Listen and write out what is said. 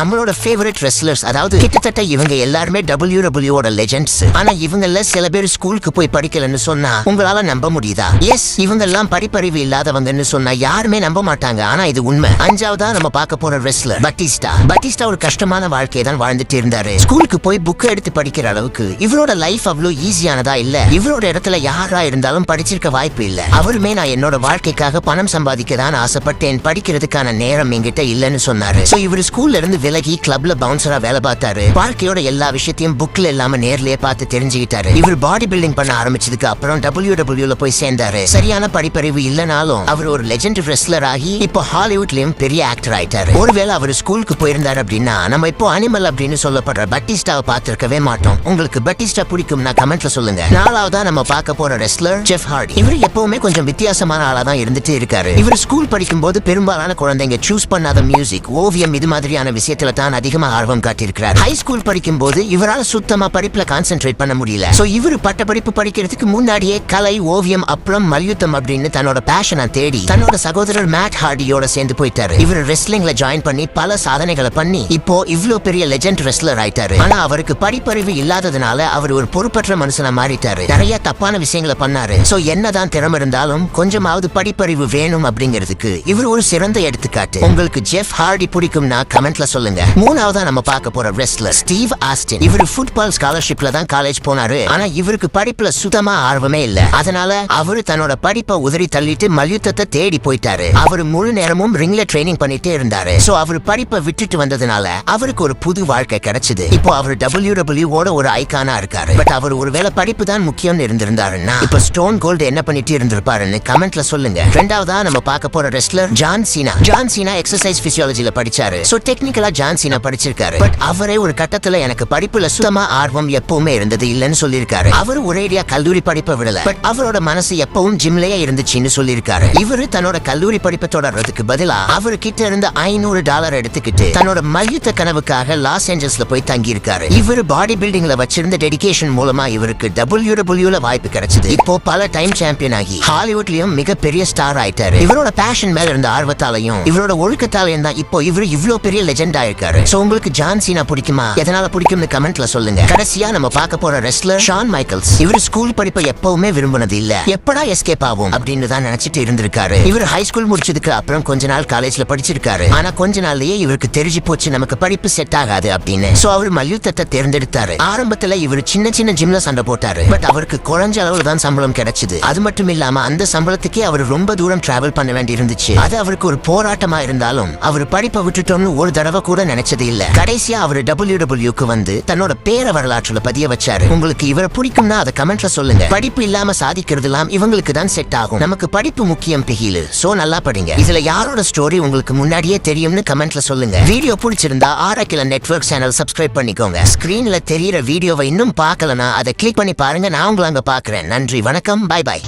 நம்மளோட favourite wrestlers. அதாவது கிட்டத்தட்ட இவங்க எல்லாருமே WWE ஓட லெஜெண்ட்ஸ். ஆனா இவங்கள சில பேர் ஸ்கூலுக்கு போய் படிக்கலன்னு சொன்னா உங்களால நம்ப முடியுதா? எஸ், இவங்க எல்லாம் படிப்பறிவு இல்லாதவங்கன்னு சொன்னா யாருமே நம்ப மாட்டாங்க. ஆனா இது உண்மை. அஞ்சாவதா நம்ம பார்க்க போற ரெஸ்லர் பட்டிஸ்டா. பட்டிஸ்டா ஒரு கஷ்டமான வாழ்க்கையை தான் வாழ்ந்துட்டு இருந்தாரு. ஸ்கூலுக்கு போய் புக் எடுத்து படிக்கிற அளவுக்கு இவரோட லைஃப் அவ்வளவு ஈஸியானதா இல்ல. இவரோட இடத்துல யாரா இருந்தாலும் படிச்சிருக்க வாய்ப்பு இல்ல. அவருமே நான் என்னோட வாழ்க்கைக்காக பணம் சம்பாதிக்க தான் ஆசைப்பட்டேன், படிக்கிறதுக்கான நேரம் என்கிட்ட இல்லன்னு சொன்னாரு. சோ இவர் ஸ்கூல்ல இருந்து விலகி கிளப்ல பவுன்சரா வேலை பார்த்தாரு. வாழ்க்கையோட எல்லா விஷயத்தையும் புக்ல இல்லாம நேர்லயே பார்த்து தெரிஞ்சுக்கிட்டாரு. இவர் பாடி பில்டிங் பண்ண ஆரம்பிச்சதுக்கு அப்புறம் WWE போய் சேர்ந்தாரு. சரியான படிப்பறிவு இல்லனாலும் அவர் ஒரு லெஜெண்ட் ரெஸ்லர் ஆகி இப்போ ஹாலிவுட்லயும் பெரிய ஆக்டர் ஆயிட்டாரு. ஒருவேளை அவர் ஸ்கூலுக்கு போயிருந்தாரு அப்படின்னா நம்ம இப்போ அனிமல் அப்படின்னு சொல்லப்படுற பட்டிஸ்டாவை பார்த்திருக்கவே மாட்டோம். உங்களுக்கு பட்டிஸ்டா பிடிக்கும்னா கமெண்ட்ல சொல்லுங்க. நாலாவதா நம்ம பார்க்க போற ரெஸ்லர் ஜெஃப் ஹார்டி. இவர் எப்பவுமே கொஞ்சம் வித்தியாசமான ஆளா தான் இருந்துட்டு இருக்காரு. இவர் ஸ்கூல் படிக்கும் போது பெரும்பாலான குழந்தைங்க சூஸ் பண்ணாத மியூசிக், ஓவியம் இது மாதிரியான விஷயத்துல தான் அதிகமா ஆர்வம் காட்டியிருக்கிறார். ஹை ஸ்கூல் படிக்கும் போது இவரால் சுத்தமா படிப்புல கான்சென்ட்ரேட் பண்ண முடியல. சோ இவர் பட்ட படிப்பு படிக்கிறதுக்கு முன்னாடியே கலை, ஓவியம் அப்புறம் மல்யுத்தம் அப்படின்னு தன்னோட பேஷனை தேடி தன்னோட சகோதரர் மேட் ஹார்டியோட சேர்ந்து போயிட்டாரு. இவர் ரெஸ்லிங்ல ஜாயின் பண்ணி பல சாதனைகளை பண்ணி இப்போ இவ்ளோ பெரிய லெஜெண்ட் ரெஸ்லர் ஆயிட்டாரு. ஆனா அவருக்கு படிப்பறிவு இல்லாததுனால அவர் ஒரு பொறுப்பற்ற மனுஷனா மாறிட்டாரு. நிறைய தப்பான விஷயங்களை பண்ணாரு. சோ என்னதான் திறமை இருந்தாலும் கொஞ்சமாவது படிப்பறிவு வேணும் அப்படிங்கிறதுக்கு இவர் ஒரு சிறந்த எடுத்துக்காட்டு. உங்களுக்கு ஜெஃப் ஹார்டி பிடிக்கும்னா கமெண்ட்ல சொல்லுங்க. மூணாவதா நம்ம பார்க்க போற ரெஸ்லர் ஸ்டீவ் ஆஸ்டின். இவர் ஃபுட்பால் ஸ்காலர்ஷிப்ல தான் காலேஜ் போனாரு. ஆனா இவருக்கு படிப்புல சுத்தமா ஆர்வமே இல்ல. அதனால அவரு தன்னோட படிப்பை உதறி தள்ளிட்டு மல்யுத்தத்தை தேடி போயிட்டாரு. அவர் முழு நேரமும் ரிங்ல ட்ரைனிங் பண்ணிட்டே இருந்தாரு. சோ அவர் படிப்பை விட்டுட்டு வந்ததுனால அவருக்கு ஒரு புது வாழ்க்கை கிடைச்சது. இப்போ அவர் WWE ஓட ஒரு ஐகானா இருக்காரு. பட் அவர் ஒருவேளை படிப்பு தான் முக்கியம்னு இருந்திருந்தாருன்னா இப்போ ஸ்டோன் கோல்ட் என்ன பண்ணிட்டு இருந்திருப்பாருன்னு கமெண்ட்ல சொல்லுங்க. ரெண்டாவதா நம்ம பார்க்க போற wrestler John Cena. John Cena exercise பிசியாலஜில படிச்சாரு. சோ டெக்னிக்கலா ஜான் சீனா படிச்சிருக்காரு. பட் அவரே ஒரு கட்டத்துல எனக்கு படிப்புல சுத்தமா ஆர்வம் எப்பவுமே இருந்தது இல்லன்னு சொல்லியிருக்காரு. அவர் ஒரேடியா கல்லூரி படிப்பை விடல. பட் அவரோட மனசு எப்பவும் ஜிம்லயே இருந்துச்சுன்னு சொல்லியிருக்காரு. இவரு தன்னோட கல்லூரி படிப்பை தொடர்றதுக்கு பதிலா அவரு கிட்ட இருந்து $500 எடுத்துக்கிட்டு தன்னோட மல்யுத்த கனவுக்காக லாஸ் ஏஞ்சல்ஸ்ல போய் தங்கி இருக்காரு. இவரு பாடி பில்டிங்ல வச்சிருந்த டெடிகேஷன் மூலமா இவருக்கு WWE வாய்ப்பு கிடைச்சது. இப்போ பல டைம் சாம்பியன் ஆகி ஹாலிவுட்லயும் மிகப்பெரிய ஸ்டார் ஆயிட்டாரு. இவரோட பேஷன் மேல இருந்த ஆர்வத்தாலையும் இவரோட ஒழுக்கத்தாலையும் தான் இப்போ இவரு இவ்ளோ பெரிய லெஜெண்ட் ஆயிருக்காரு. சோ உங்களுக்கு ஜான் சீனா பிடிக்குமா? எதனால பிடிக்கும்னு கமெண்ட்ல சொல்லுங்க. கடைசியா நம்ம பார்க்க போற ரெஸ்லர் ஷான் மைக்கேல்ஸ். இவர் ஸ்கூல் படிப்பை எப்பவுமே விரும்பினது இல்ல. எப்படா எஸ்கேப் ஆகும் அப்படின்னு தான் நினைச்சிட்டு இருந்திருக்காரு. இவர் ஹை ஸ்கூல் முடிச்சதுக்கு அப்புறம் கொஞ்ச நாள் காலேஜ்ல படிச்சிருக்காரு. ஆனா கொஞ்ச நாள்லயே இவருக்கு தெரிஞ்சு போச்சு நமக்கு படிப்பு செட் ஆகாது அப்படின்னு. சோ அவர் மல்யுத்தத்தை தேர்ந்தெடுத்தாரு. ஆரம்பத்துல இவர் சின்ன சின்ன ஜிம்ல சண்டை போட்டாரு. பட் அவருக்கு குறைஞ்ச அளவுல தான் சம்பளம் கிடைச்சது. அது மட்டும் இல்லாம அந்த சம்பளத்துக்கே அவர் ரொம்ப தூரம் டிராவல் பண்ண வேண்டி இருந்துச்சு. அது அவருக்கு ஒரு போராட்டமா இருந்தாலும் அவர் படிப்பை விட்டுட்டோம்னு ஒரு தடவை கூட நினைச்சது இல்ல. கடைசியா அவர் WWE வந்து தன்னோட பேர வரலாற்றுல பதிய வச்சாரு. உங்களுக்கு இவரை பிடிக்கும்னா அதை கமெண்ட்ல சொல்லுங்க. படிப்பு இல்லாம சாதிக்கிறதுலாம் இவங்களுக்கு தான் செட் ஆகும். நமக்கு படிப்பு முக்கியம் பிகிலு. சோ நல்லா படிங்க. இதுல யாரோட ஸ்டோரி உங்களுக்கு முன்னாடியே தெரியும்னு கமெண்ட்ல சொல்லுங்க. வீடியோ பிடிச்சிருந்தா ஆராக்கில நெட்வொர்க் சேனல் சப்ஸ்கிரைப் பண்ணிக்கோங்க. ஸ்கிரீன்ல தெரியற வீடியோவை இன்னும் பார்க்கலனா அதை கிளிக் பண்ணி பாருங்க. நான் உங்களை அங்க பாக்குறேன். நன்றி, வணக்கம், பை பை.